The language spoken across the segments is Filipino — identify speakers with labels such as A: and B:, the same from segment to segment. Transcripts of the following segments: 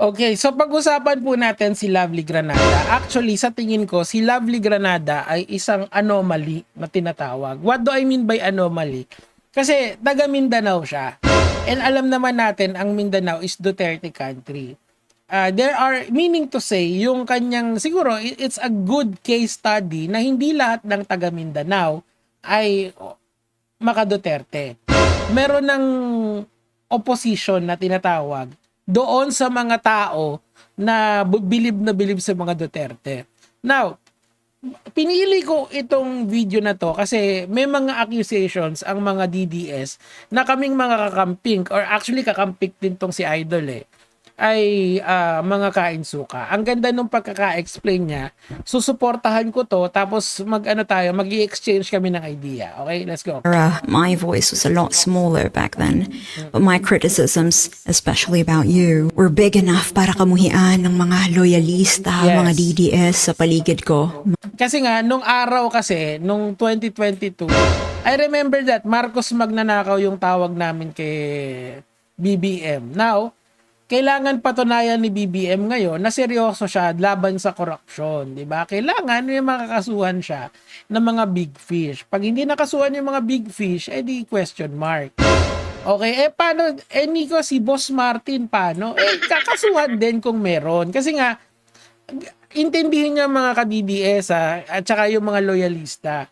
A: Okay, so pag-usapan po natin si Lovely Granada. Actually, sa tingin ko, si Lovely Granada ay isang anomaly na tinatawag. What do I mean by anomaly? Kasi taga Mindanao siya. And alam naman natin, ang Mindanao is Duterte country. There are, meaning to say, yung kanyang, siguro, it's a good case study na hindi lahat ng taga Mindanao ay maka-Duterte. Meron ng opposition na tinatawag doon sa mga tao na bilib sa mga Duterte. Now, pinili ko itong video na to kasi may mga accusations ang mga DDS na kaming mga kakamping, or actually kakampik din tong si Idol ay mga kainsuka. Ang ganda nung pagkaka-explain niya. Susuportahan ko to, tapos mag-i-exchange kami ng idea. Okay, let's go.
B: My voice was a lot smaller back then, but my criticisms, especially about you, were big enough para kamuhian ng mga loyalista,
A: Yes.
B: mga DDS sa paligid ko.
A: Kasi nga, nung araw kasi, nung 2022, I remember that Marcos magnanakaw yung tawag namin kay BBM. Now, kailangan patunayan ni BBM ngayon na seryoso siya laban sa korupsyon, di ba? Kailangan may makakasuhan siya ng mga big fish. Pag hindi nakasuhan yung mga big fish, di question mark. Okay, paano? Nico, si Boss Martin, paano? Kakasuhan din kung meron. Kasi nga, intindihin niyo mga ka-DDS at saka yung mga loyalista.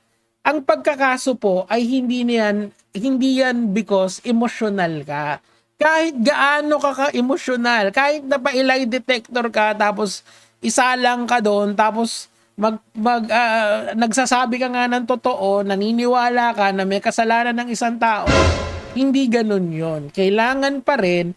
A: Ang pagkakaso po ay hindi yan because emotional ka. Kahit gaano ka ka-emotional, kahit na pa-lie detector ka, tapos isa lang ka doon, tapos nagsasabi ka nga ng totoo, naniniwala ka na may kasalanan ng isang tao, hindi ganun yon. Kailangan pa rin,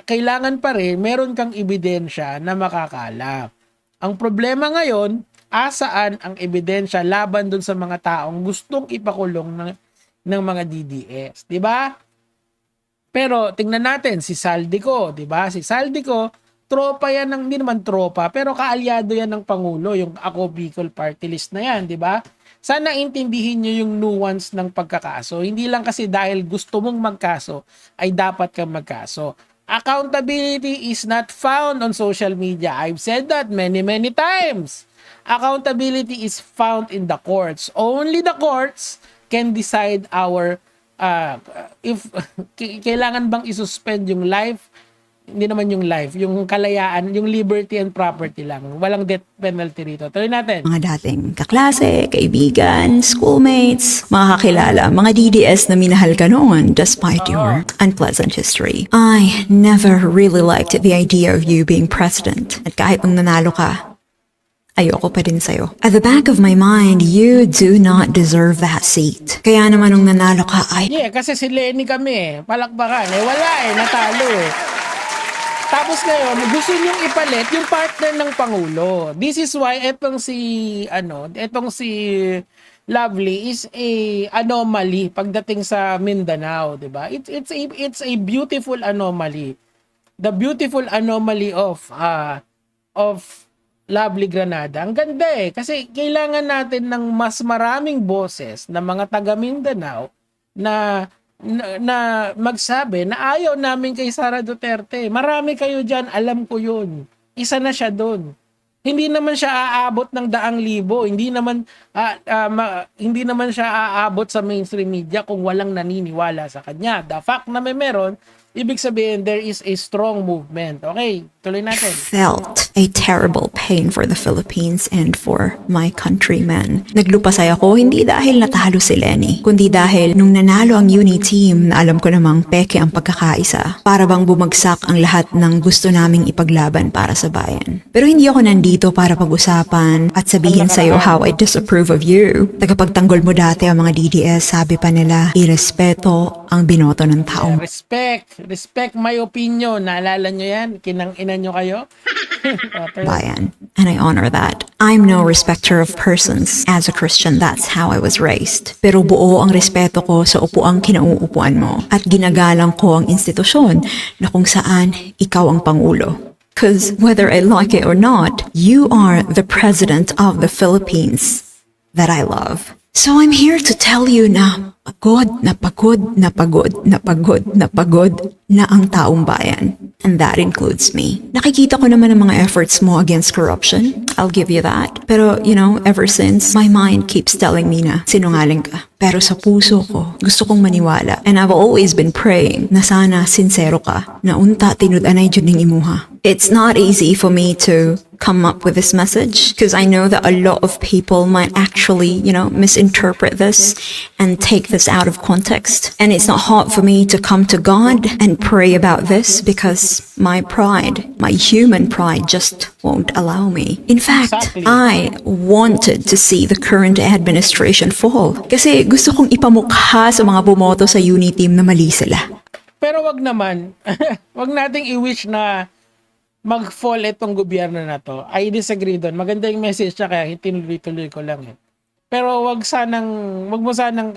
A: kailangan pa rin, meron kang ebidensya na makakalap. Ang problema ngayon, asaan ang ebidensya laban dun sa mga taong gustong ipakulong ng mga DDS, di ba? Pero tingnan natin si Saldico, 'di ba? Si Saldico, tropa yan ng, hindi naman tropa, pero kaalyado yan ng Pangulo, yung Ako Bicol Party List na yan, 'di ba? Sana intindihin niyo yung nuance ng pagkakaso. Hindi lang kasi dahil gusto mong magkaso ay dapat kang magkaso. Accountability is not found on social media. I've said that many times. Accountability is found in the courts. Only the courts can decide our if kailangan bang isuspend yung life, hindi naman yung life, yung kalayaan, yung liberty and property lang. Walang death penalty rito. Tuloy natin.
B: Mga dating kaklase, kaibigan, schoolmates, mga kakilala, mga DDS na minahal ka noon despite your unpleasant history. I never really liked the idea of you being president. At kahit nung nanalo ka, ayoko pa din sa'yo. At the back of my mind, you do not deserve that seat. Kaya naman nung nanalo ka,
A: Yeah, kasi si Lenny kami palakpakan. Wala natalo Tapos ngayon, gusto niyong ipalit yung partner ng Pangulo. This is why etong si Lovely is a anomaly pagdating sa Mindanao, 'di ba? It's a beautiful anomaly. The beautiful anomaly of Lovely Granada. Ang ganda kasi kailangan natin ng mas maraming boses ng mga taga Mindanao na magsabi na ayaw namin kay Sara Duterte. Marami kayo dyan, alam ko yun. Isa na siya doon. Hindi naman siya aabot ng 100,000. Hindi naman siya aabot sa mainstream media kung walang naniniwala sa kanya. The fact na meron, ibig sabihin there is a strong movement. Okay, tuloy natin.
B: felt a terrible pain for the Philippines and for my countrymen. Naglupasay ako hindi dahil natalo si Lenny, kundi dahil nung nanalo ang uni team na alam ko namang peke ang pagkakaisa, para bang bumagsak ang lahat ng gusto naming ipaglaban para sa bayan. Pero hindi ako nandito para pag-usapan at sabihin sa'yo how I disapprove of you. Tagapagtanggol mo dati ang mga DDS, sabi pa nila, irespeto ang binoto ng taong
A: Respect my opinion. Naalala nyo yan? Kinang-ina nyo kayo?
B: bayan. And I honor that. I'm no respecter of persons. As a Christian, that's how I was raised. Pero buo ang respeto ko sa upuang kinauupuan mo. At ginagalang ko ang institusyon na kung saan ikaw ang Pangulo. Because whether I like it or not, you are the President of the Philippines that I love. So I'm here to tell you na pagod, na pagod, na pagod, na pagod, na pagod na ang taong bayan. And that includes me. Nakikita ko naman ang mga efforts mo against corruption. I'll give you that. Pero, ever since, my mind keeps telling me na sinungaling ka. Pero sa puso ko, gusto kong maniwala. And I've always been praying na sana sincero ka, na unta tinud-anay dyan ng imuha. It's not easy for me to come up with this message because I know that a lot of people might actually, misinterpret this and take this out of context. And it's not hard for me to come to God and pray about this because my pride, my human pride just won't allow me. In fact,
A: Exactly.
B: I wanted to see the current administration fall kasi gusto kong ipamukha sa mga bumoto sa Uniteam na mali sila.
A: Pero wag naman, wag nating i-wish na mag-fall itong gobyerno na to. I disagree doon. Maganda yung message niya kaya tinuloy-tuloy ko lang eh. Pero wag mo sanang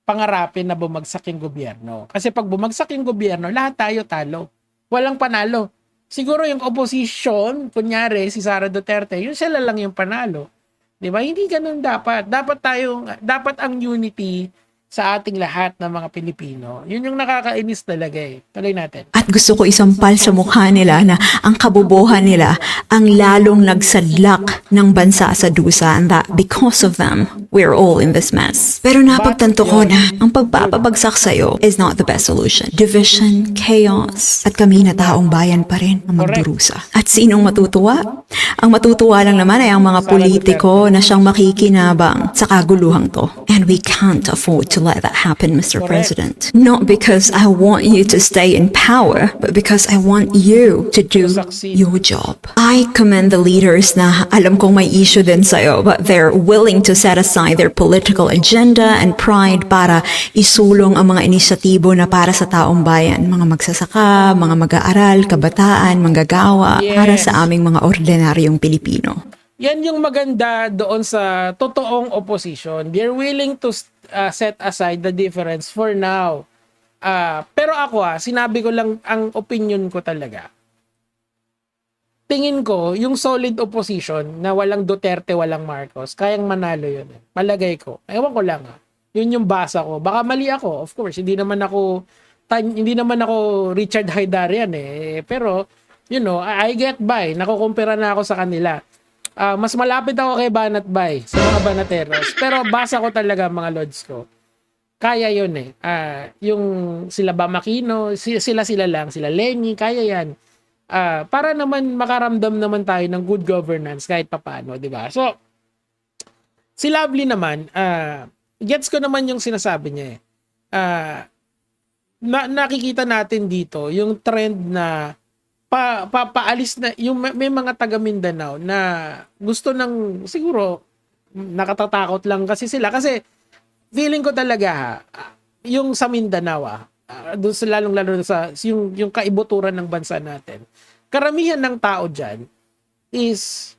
A: pangarapin na bumagsak yung gobyerno. Kasi pag bumagsak yung gobyerno, lahat tayo talo. Walang panalo. Siguro yung opposition, kunyari si Sara Duterte, yun sila lang yung panalo. 'Di ba? Hindi ganun dapat. Dapat ang unity sa ating lahat ng mga Pilipino. Yun yung nakakainis talaga eh. Tuloy natin.
B: At gusto ko isampal sa mukha nila na ang kabobohan nila ang lalong nagsadlak ng bansa sa dusa and that because of them, we're all in this mess. Pero napagtanto ko na ang pagpapabagsak sa'yo is not the best solution. Division, chaos, at kami na taong bayan pa rin ang magdurusa. At sinong matutuwa? Ang matutuwa lang naman ay ang mga politiko na siyang makikinabang sa kaguluhang to. And we can't afford to let that happen, Mr. President. Not because I want you to stay in power, but because I want you to do your job. I commend the leaders na alam kong may issue din sa'yo, but they're willing to set aside their political agenda and pride para isulong ang mga inisyatibo na para sa taong bayan. Mga magsasaka, mga mag-aaral, kabataan, manggagawa, para sa aming mga ordinaryong Pilipino.
A: Yan yung maganda doon sa totoong opposition. They're willing to set aside the difference for now. Pero ako sinabi ko lang ang opinion ko talaga. Tingin ko, yung solid opposition na walang Duterte, walang Marcos, kayang manalo yun. Palagay ko. Ewan ko lang Yun yung basa ko. Baka mali ako, of course. Hindi naman ako Richard Haydarian Pero, I get by. Nakukumpira na ako sa kanila. Mas malapit ako kay Banat Bay sa mga Banateros. Pero basa ko talaga mga lods ko. Kaya yun yung sila Bamakino, sila lang, sila Lenny, kaya yan. Para naman makaramdam naman tayo ng good governance kahit papaano, di ba? So, si Lovely naman, gets ko naman yung sinasabi niya nakikita natin dito yung trend na paalis na yung may mga taga Mindanao na gusto ng siguro nakatatakot lang kasi sila kasi feeling ko talaga yung sa Mindanao doon sa lalo sa yung kaibuturan ng bansa natin. Karamihan ng tao diyan is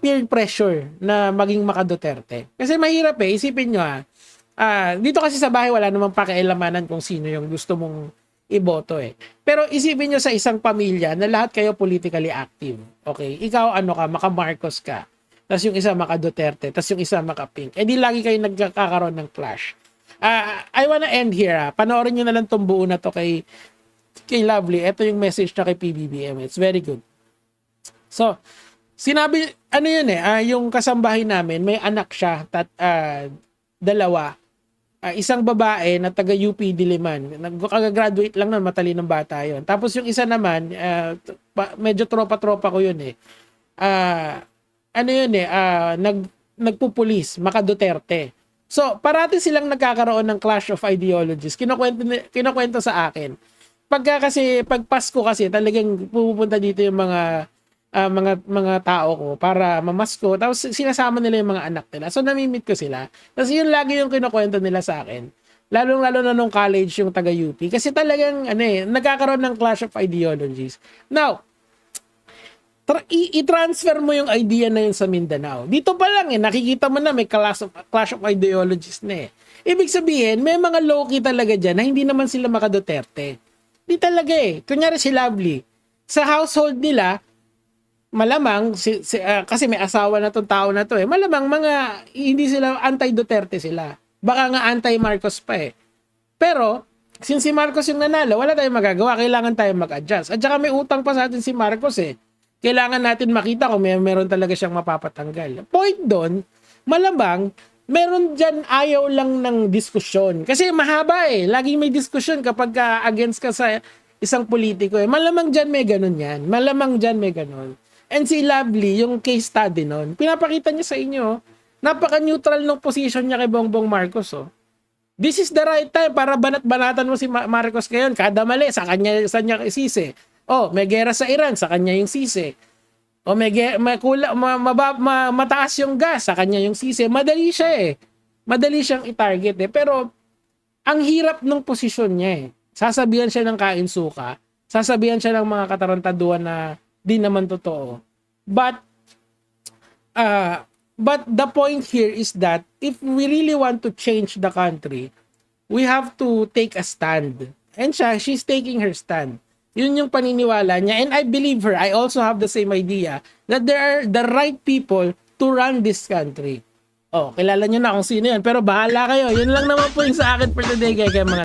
A: peer pressure na maging maka-Duterte. Kasi mahirap isipin nyo dito kasi sa bahay wala namang pakialamanan kung sino yung gusto mong iboto Pero isipin nyo sa isang pamilya na lahat kayo politically active. Okay? Ikaw maka-Marcos ka. Tapos yung isa maka-Duterte. Tapos yung isa maka-Pink. Di lagi kayo nagkakaroon ng clash. I wanna end here Panoorin nyo na lang tong buo na to kay Lovely. Ito yung message na kay PBBM. It's very good. So, sinabi, yung kasambahay namin, may anak siya, dalawa. Isang babae na taga UP Diliman. Nag-graduate lang na matalinong bata yon. Tapos yung isa naman, medyo tropa-tropa ko yun nagpupulis, maka-Duterte. So, parati silang nagkakaroon ng clash of ideologies. Kinukwento sa akin. Pag Pasko kasi, talagang pupunta dito yung mga tao ko para mamasko. Tapos sinasama nila yung mga anak nila. So nami-meet ko sila. Tapos yun lagi yung kinukwento nila sa akin. Lalo na nung college yung taga UP. Kasi talagang nagkakaroon ng clash of ideologies. Now, i-transfer mo yung idea na yun sa Mindanao. Dito pa lang nakikita mo na may clash of ideologies na Ibig sabihin, may mga low-key talaga dyan na hindi naman sila maka-Duterte. Di talaga Kunyari si Lovely. Sa household nila, malamang kasi may asawa na tong tao na to eh. Malamang mga hindi sila anti-Duterte sila. Baka nga anti-Marcos pa eh. Pero since si Marcos yung nanalo, wala tayong magagawa. Kailangan tayong mag-adjust. At saka may utang pa sa atin si Marcos eh. Kailangan natin makita kung meron talaga siyang mapapatanggal. Point doon, malamang meron dyan ayaw lang ng diskusyon. Kasi mahaba eh. Laging may diskusyon kapag against ka sa isang politiko eh. Malamang dyan may ganun yan. Malamang dyan may ganun. And si Lovely, yung case study nun, pinapakita niya sa inyo, napaka-neutral ng position niya kay Bongbong Marcos. Oh. This is the right time para banat-banatan mo si Marcos ngayon. Kada mali, sa kanya isisi. Oh, may gera sa Iran, sa kanya yung sisi. O mataas yung gas, sa kanya yung sisi. Madali siya eh. Madali siyang i-target eh. Pero, ang hirap ng posisyon niya eh. Sasabihan siya ng kain suka. Sasabihan siya ng mga katarantaduhan na di naman totoo. But the point here is that if we really want to change the country, we have to take a stand. And she's taking her stand. Yun yung paniniwala niya. And I believe her. I also have the same idea that there are the right people to run this country. Oh, kilala nyo na kung sino yan. Pero bahala kayo. Yun lang naman po yung sa akin for today, kaya mga